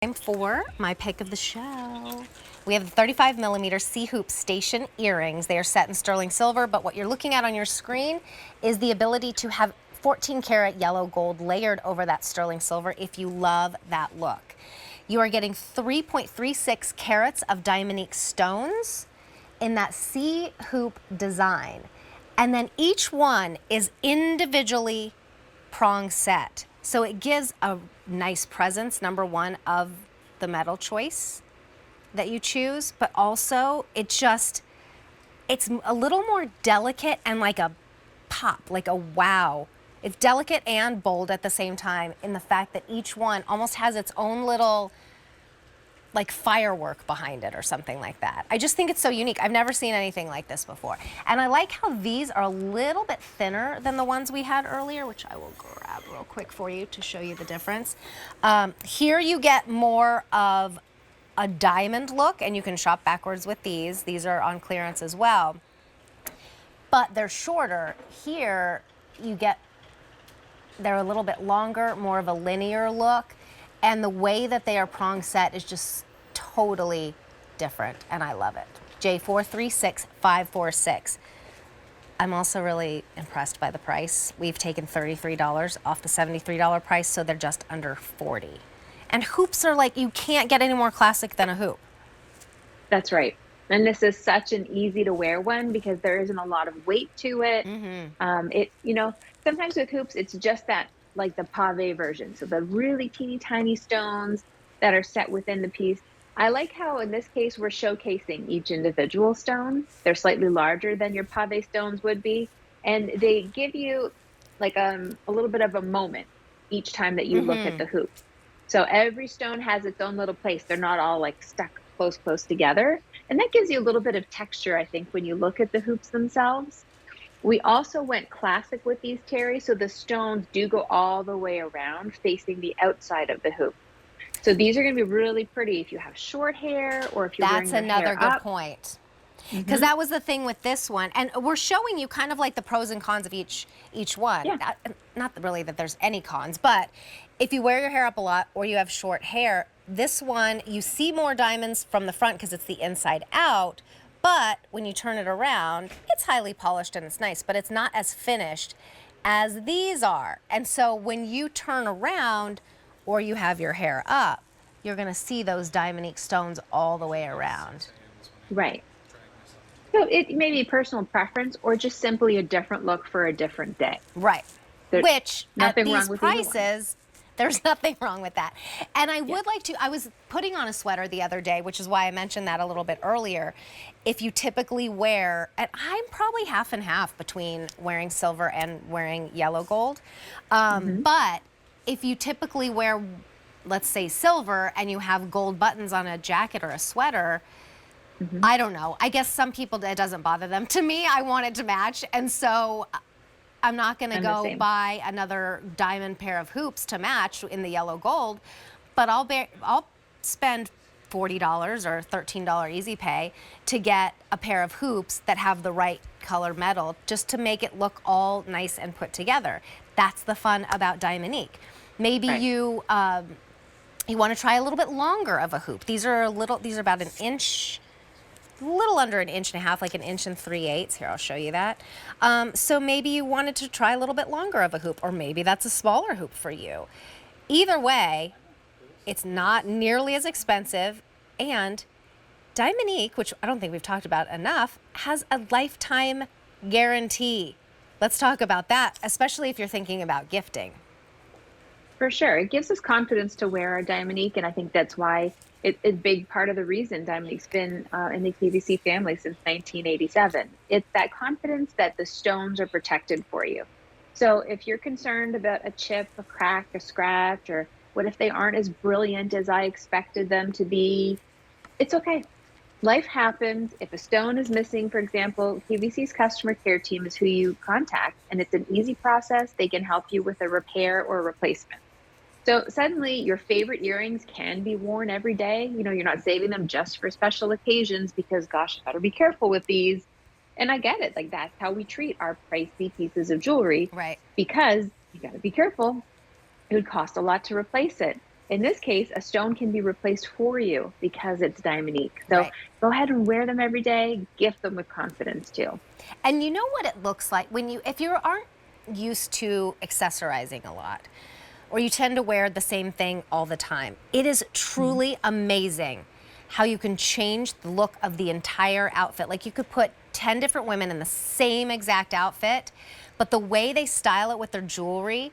Time for my pick of the show. We have the 35mm C hoop station earrings. They are set in sterling silver, but what you're looking at on your screen is the ability to have 14 karat yellow gold layered over that sterling silver if you love that look. You are getting 3.36 carats of Diamonique stones in that C hoop design. And then each one is individually prong set. So it gives a nice presence, number one, of the metal choice that you choose, but also it's a little more delicate and like a pop, like a wow. It's delicate and bold at the same time in the fact that each one almost has its own little like firework behind it or something like that. I just think it's so unique. I've never seen anything like this before. And I like how these are a little bit thinner than the ones we had earlier, which I will grab real quick for you to show you the difference. Here you get more of a diamond look, and you can shop backwards with these. These are on clearance as well. But they're shorter. Here they're a little bit longer, more of a linear look. And the way that they are prong set is just totally different, and I love it. J436546. I'm also really impressed by the price. We've taken $33 off the $73 price, so they're just under $40. And hoops are like, you can't get any more classic than a hoop. That's right. And this is such an easy to wear one because there isn't a lot of weight to it. Sometimes with hoops, it's just that, like the pave version. So the really teeny tiny stones that are set within the piece. I like how in this case, we're showcasing each individual stone. They're slightly larger than your pave stones would be. And they give you like a little bit of a moment each time that you look at the hoop. So every stone has its own little place. They're not all like stuck close together. And that gives you a little bit of texture, I think, when you look at the hoops themselves. We also went classic with these, Terry, so the stones do go all the way around facing the outside of the hoop. So these are going to be really pretty if you have short hair or if you're wearing your hair up. That's another good point. Because that was the thing with this one. And we're showing you kind of like the pros and cons of each one. Yeah. Not really that there's any cons, but if you wear your hair up a lot or you have short hair, this one, you see more diamonds from the front because it's the inside out. But when you turn it around, it's highly polished and it's nice, but it's not as finished as these are. And so when you turn around or you have your hair up, you're gonna see those Diamonique stones all the way around. Right. So it may be personal preference or just simply a different look for a different day. Right. Which, at these prices, there's nothing wrong with that. And I would like to, I was putting on a sweater the other day, which is why I mentioned that a little bit earlier. If you typically wear, and I'm probably half and half between wearing silver and wearing yellow gold. But if you typically wear, let's say silver, and you have gold buttons on a jacket or a sweater, I don't know. I guess some people, it doesn't bother them. To me, I want it to match. And so I'm not going to go buy another diamond pair of hoops to match in the yellow gold, but I'll spend $40 or $13 easy pay to get a pair of hoops that have the right color metal just to make it look all nice and put together. That's the fun about Diamonique. Maybe you want to try a little bit longer of a hoop. These are about an inch, a little under an inch and a half, like an inch and 3/8. Here, I'll show you that. So maybe you wanted to try a little bit longer of a hoop, or maybe that's a smaller hoop for you. Either way, it's not nearly as expensive, and Diamonique, which I don't think we've talked about enough, has a lifetime guarantee. Let's talk about that, especially if you're thinking about gifting. For sure. It gives us confidence to wear our Diamonique, and I think that's why it's a big part of the reason Diamonique's been in the QVC family since 1987. It's that confidence that the stones are protected for you. So if you're concerned about a chip, a crack, a scratch, or what if they aren't as brilliant as I expected them to be, it's okay. Life happens. If a stone is missing, for example, QVC's customer care team is who you contact, and it's an easy process. They can help you with a repair or a replacement. So suddenly your favorite earrings can be worn every day. You know, you're not saving them just for special occasions because, gosh, I better be careful with these. And I get it. Like, that's how we treat our pricey pieces of jewelry. Right. Because you got to be careful. It would cost a lot to replace it. in this case, a stone can be replaced for you because it's Diamonique. So go ahead and wear them every day, gift them with confidence too. And you know what it looks like when if you aren't used to accessorizing a lot, or you tend to wear the same thing all the time, it is truly amazing how you can change the look of the entire outfit. Like you could put 10 different women in the same exact outfit, but the way they style it with their jewelry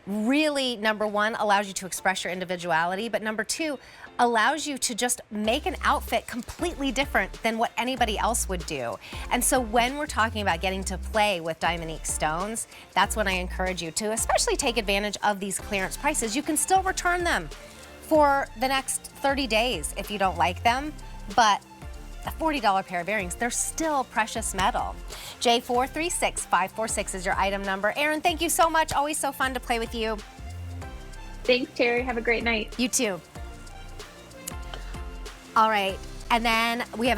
really, number one, allows you to express your individuality, but number two, allows you to just make an outfit completely different than what anybody else would do. And so when we're talking about getting to play with Diamonique stones, that's when I encourage you to especially take advantage of these clearance prices. You can still return them for the next 30 days if you don't like them, but a $40 pair of earrings, they're still precious metal. J436546 is your item number. Erin, thank you so much. Always so fun to play with you. Thanks, Terry. Have a great night. You too. All right, and then we have